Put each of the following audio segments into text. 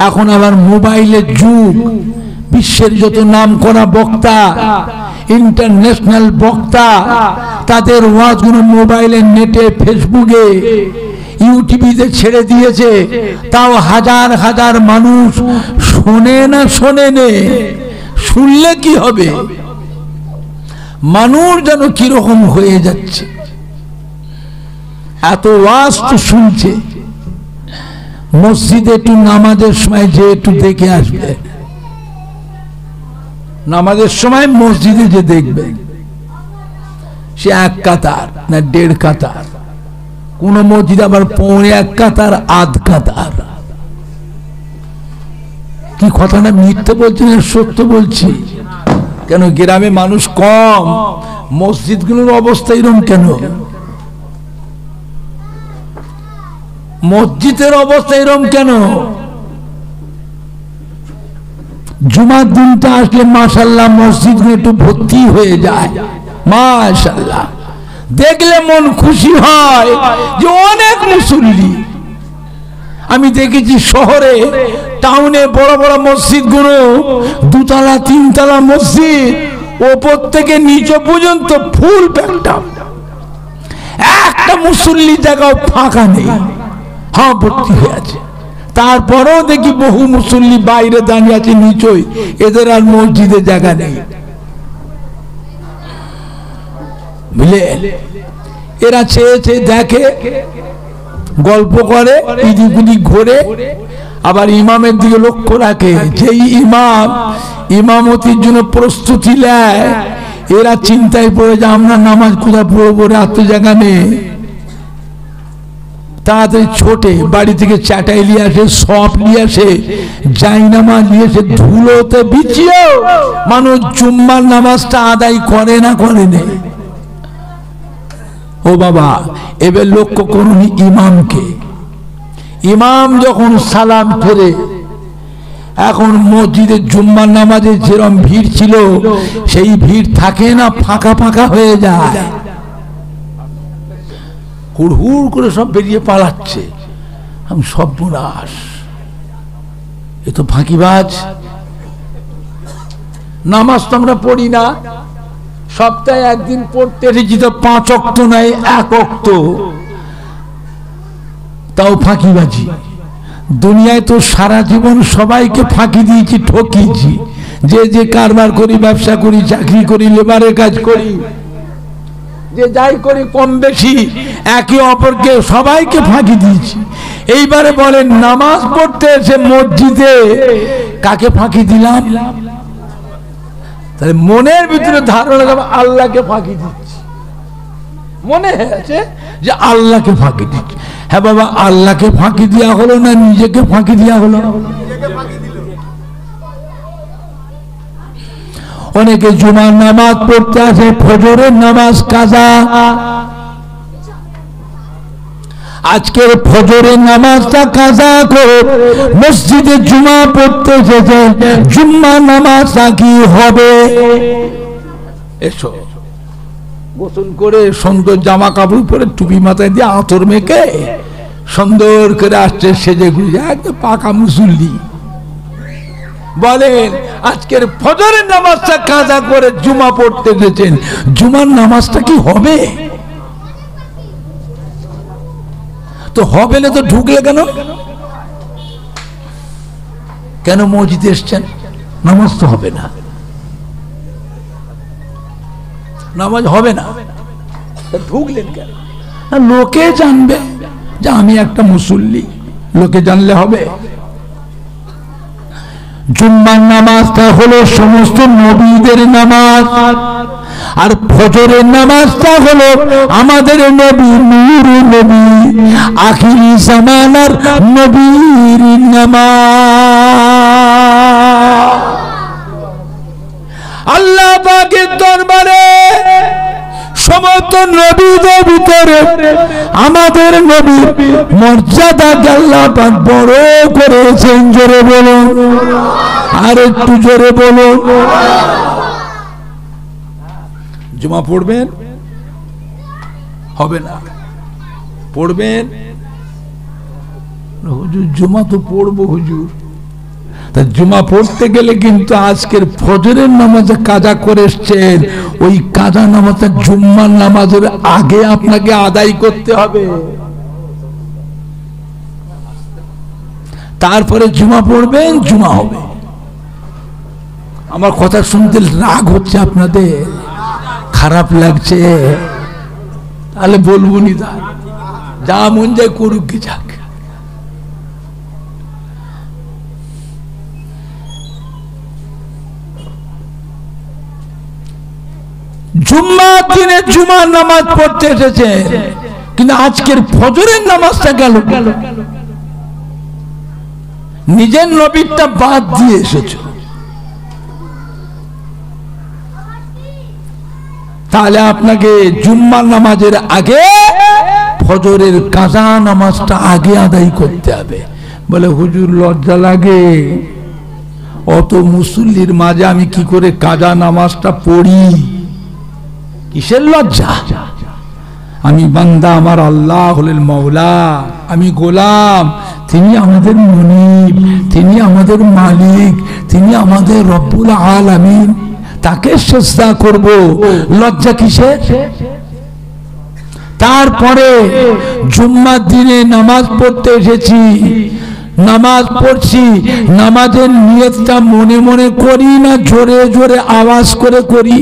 এখন আবার মোবাইলের যুগ, বিশ্বের যত নাম করা বক্তা, ইন্টারন্যাশনাল বক্তা, তাদের ওয়াজগুলো মোবাইলে, নেটে, ফেসবুকে, ইউটিউবে ছেড়ে দিয়েছে। তাও হাজার হাজার মানুষ শোনে না, শোনে নে, শুনলে কি হবে? মানুষ যেন কিরকম হয়ে যাচ্ছে, এত ওয়াজ তো শুনছে। মসজিদে একটু নামাজের সময় যে একটু দেখে আসবে, নামাজের সময় মসজিদে যে দেখবে, সে এক কাতার না দেড় কাতার, কোন মসজিদ আবার পৌনে এক কাতার, আধ কাতার। কি কথাটা মিথ্যে বলছি না সত্য বলছি? কেন গ্রামে মানুষ কম, মসজিদগুলোর অবস্থা এরকম কেন? মসজিদের অবস্থা এরকম কেন? জুমার দিনটা আসলে মাশাআল্লাহ মসজিদগুলো একটু ভর্তি হয়ে যায়, মাশাআল্লাহ, দেখলে মন খুশি হয় যে অনেক মুসল্লি। আমি দেখেছি শহরে, টাউনে বড় বড় মসজিদগুলো দুতলা তিনতলা মসজিদ, ওপর থেকে নিচে পর্যন্ত ফুল প্যাকটা, একটা মুসল্লি জায়গাও ফাঁকা নেই, হ্যাঁ ভর্তি হয়ে আছে। তারপরেও দেখি বহু মুসল্লি বাইরে দাঁড়িয়ে আছে নিচই, এদের আর মসজিদে জায়গা নেই। বুঝলে, এরা চেয়ে চেয়ে দেখে, গল্প করে, ইদিগুলি ঘোরে, আবার ইমামের দিকে লক্ষ্য রাখে। যেই ইমাম ইমামতির জন্য প্রস্তুতি নেয়, এরা চিন্তায় পড়ে যে আমরা নামাজ কোথায় পড়বো, রাত জায়গা নেই। তাড়াতাড়ি ছোটে বাড়ি থেকে চাটাই নিয়ে আসে, সব নিয়ে আসে, যাই নামাজ নিয়ে এসে ধুলোতে বিছিয়েও মানুষ জুম্মার নামাজটা আদায় করে না, করে নেই। ও বাবা, এবার লক্ষ্য করুন ইমামকে। ইমাম যখন সালাম ফেরে, এখন মসজিদে জুম্মার নামাজে যেরকম ভিড় ছিল সেই ভিড় থাকে না, ফাঁকা ফাঁকা হয়ে যায়। হুড় হুড় করে সব বেরিয়ে পালাচ্ছে। আমি সর্বনাশ, এ তো ফাঁকিবাজ। নামাজ তো আমরা পড়ি না, সপ্তাহে একদিন পড়তে এসেছি তো 5 ওয়াক্ত নাই, 1 ওয়াক্ত, তাও ফাঁকিবাজি। দুনিয়ায় তো সারা জীবন সবাইকে ফাঁকি দিয়েছি, ঠকিয়েছি। যে কারবার করি, ব্যবসা করি, চাকরি করি, লেবারের কাজ করি, যে যাই করি কম বেশি একে অপরকে সবাইকে ফাঁকি দিয়েছি। এইবারে বলেন নামাজ পড়তে এসে মসজিদে কাকে ফাঁকি দিলাম? তাহলে মনের ভিতরে ধারণা আল্লাহকে ফাঁকি দিচ্ছি, মনে হয়েছে যে আল্লাহকে ফাঁকি দিচ্ছি। হ্যাঁ বাবা, আল্লাহকে ফাঁকি দেওয়া হলো না নিজেকে ফাঁকি দেওয়া হলো? অনেকে জুমার নামাজ পড়তে আসে, ফজরের নামাজ কাজা। আজকের ফজরের নামাজটা কাজা করে মসজিদে জুমা পড়তে এসেছে, জুম্মার নামাজটা কি হবে? এসো, গোসল করে সুন্দর জামা কাপড় পরে টুপি মাথায় দিয়ে আতর মেখে সুন্দর করে আসছে, সেজে গুজে একদম পাকা মুসল্লি। বলেন আজকের ফজরের নামাজটা কাজা করে জুমা পড়তে এসেছেন, জুমার নামাজটা কি হবে? তো হবে না তো ঢুকলে কেন? কেন মসজিদে এসছেন? নামাজ তো হবে না, নামাজ হবে না, ঢুকলেন কেন? লোকে জানবে যে আমি একটা মুসল্লি, লোকে জানলে হবে? জুম্মার নামাজটা হলো সমস্ত নবীদের নামাজ, আর ফজরের নামাজটা হলো আমাদের নবী, নূর নবী, আখিরি জামানার নবীর নামাজ। আল্লাহ পাকের দরবারে সমস্ত নবীদের ভিতরে আমাদের নবী মর্যাদাকে আল্লাহ পাক বড় করেছেন। জোরে বলুন, আর একটু জোরে বলুন। জুমা পড়বেন? হবে না। পড়বেন? হুজুর জুমা তো পড়বো হুজুর, তা জুমা পড়তে গেলে কিন্তু আজকের ফজরের নামাজে কাজা করে এসছেন, ওই কাজা নামাজটা জুম্মার নামাজের আগে আপনাকে আদায় করতে হবে, তারপরে জুমা পড়বেন, জুমা হবে। আমার কথা শুনতে রাগ হচ্ছে আপনাদের, খারাপ লাগছে, তাহলে বলবো নি, যা মন যায় করুক কি যাক। জুম্মার দিনে জুমার নামাজ পড়তে এসেছে, কিন্তু আজকের ফজরের নামাজটা গেল, নিজের নবীরটা বাদ দিয়ে এসেছো, তাহলে আপনাকে জুম্মার নামাজের আগে ফজরের কাজা নামাজটা আগে আদায় করতে হবে। বলে হুজুর লজ্জা লাগে, অত মুসল্লির মাঝে আমি কি করে কাজা নামাজটা পড়ি? কিসের লজ্জা? আমি বান্দা, আমার আল্লাহ হলেন মওলা, আমি গোলাম, তিনি আমাদের মুনিব, তিনি আমাদের মালিক, তিনি আমাদের রব্বুল আলামিন, তাকে সিজদা করব, লজ্জা কিসের? তারপরে জুম্মার দিনে নামাজ পড়তে এসেছি, নামাজ পড়ছি, নামাজের নিয়তটা মনে মনে করি না জোরে জোরে আওয়াজ করে করি?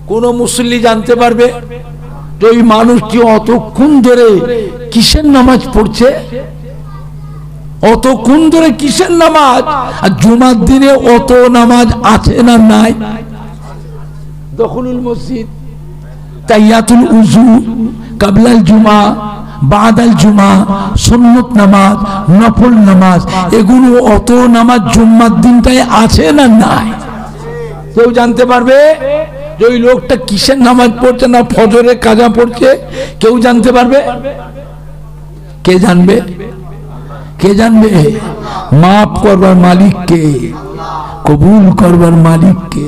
কোন মুসল্লি জানতে পারবে যে ওই মানুষটি অতক্ষণ ধরে কিসের নামাজ পড়ছে, অতক্ষণ ধরে কিসের নামাজ? আর জুমার দিনে অত নামাজ আছে না নাই? দখলুল মসজিদ, তাহিয়াতুল উযু, কাবলাল জুমা, বাদাল জুমা, সুন্নত নামাজ, নফল নামাজ, এগুলো অত নামাজ জুম্মার দিনটায় আছে না নাই? কেউ জানতে পারবে যে ওই লোকটা কিসের নামাজ পড়ছে না ফজরে কাজা পড়ছে? কেউ জানতে পারবে? কে জানবে? কে জানবে? মাফ করবার মালিক কে, কবুল করবার মালিক কে।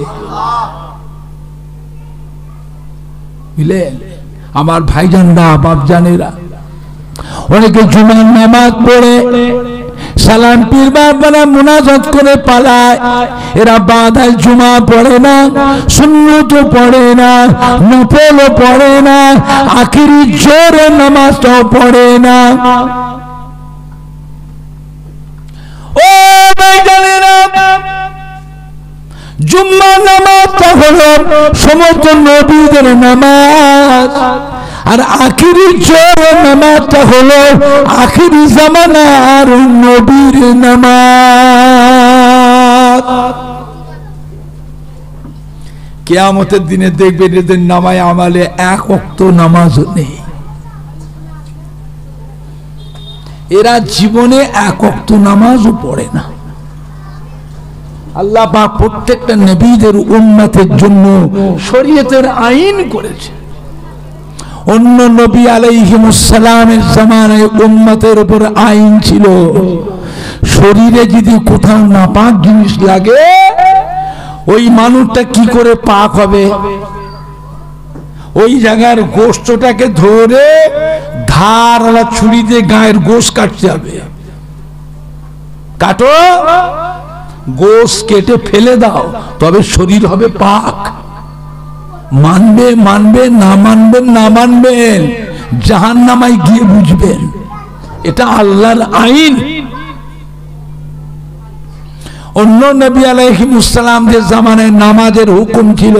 বুঝলেন আমার ভাইজানরা, বাপজানেরা, অনেকে জুমার নামাজ পড়ে সালাম পীর বাবারা মুনাজাত করে পালায়, এরা বাদাল জুমা পড়ে না, সুন্নতও পড়ে না, নফলও পড়ে না, আখিরি জোরে নামাজটাও পড়ে না। ও ভাইজানেরা, জুম্মার নামাজটা হলো সমস্ত নবীদের নামাজ, আর আখিরি জোরে নামাজটা হলো আখিরি জামানার নবীর নামাজ। কিয়ামতের দিনে দেখবেন এদের নামায় আমালে এক ওয়াক্ত নামাজও নেই, এরা জীবনে এক ওয়াক্ত নামাজও পড়ে না। আল্লাহ পাক প্রত্যেকটা নবীদের উম্মতের জন্য শরীয়তের আইন করেছে। অন্য নবী আলাইহিমুস সালামের জামানায় উম্মতের উপর আইন ছিল, শরীরে যদি কোথাও নাপাক জিনিস লাগে ওই মানুষটা কি করে পাক হবে? ওই জায়গার গোশতটাকে ধরে ধারালা ছুরি দিয়ে গায়ের গোশ কাটতে হবে। কাটো, গোশ কেটে ফেলে দাও, তবে শরীর হবে পাক। মানবে মানবে, না মানবেন না মানবেন, জাহান্নামায় গিয়ে বুঝবেন। এটা আল্লাহর আইন। অন্য নবী আলাইহিস সালামদের জামানায় নামাজের হুকুম ছিল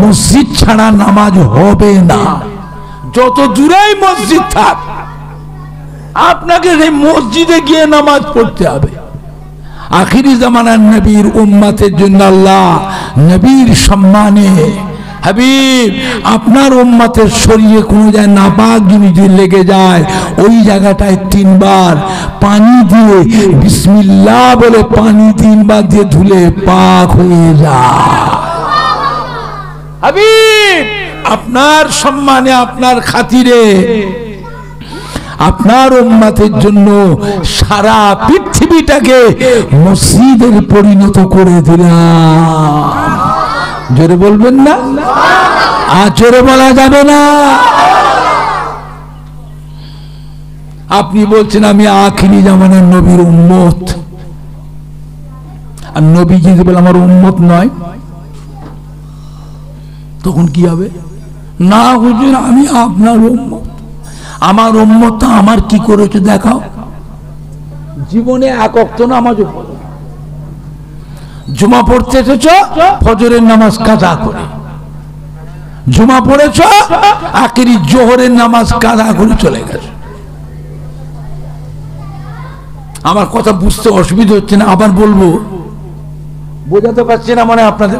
মসজিদ ছাড়া নামাজ হবে না। যত দূরেই মসজিদ থাক আপনাকে সেই মসজিদে গিয়ে নামাজ পড়তে হবে। আখিরি জামানার নবীর উম্মতের জন্য আল্লাহ নবীর সম্মানে, হাবিব আপনার উম্মতের শরীরে কোনো যায় নাপাক জিনিস লেগে যায়, ওই জায়গাটায় 3 বার পানি দিয়ে বিসমিল্লাহ বলে পানি 3 বার দিয়ে ধুলে পাক হয়ে যায়। হাবিব আপনার সম্মানে, আপনার খাতিরে, আপনার উম্মতের জন্য সারা পৃথিবীটাকে মসজিদের পরিণত করে দিলাম। জোরে বলবেন না? আর জোরে বলা যাবে না। আপনি বলছেন আমি আখিরি জামানার নবীর উম্মত, আর নবী যদি বলে আমার উম্মত নয়, তখন কি হবে? না হুজুর আমি আপনার উম্মত। আমার উম্মত আমার কি করেছে দেখাও। জীবনে এক ওয়াক্ত নামাজ পড়ো, জুমা পড়তে এসেছ ফজরের নামাজ কাজা করে, জুমা পড়েছ আখেরি জোহরের নামাজ কাজা করে চলে গেছে। আমার কথা বুঝতে অসুবিধা হচ্ছে না, আবার বলবো, বোঝাতে পারছি না মানে আপনাদের।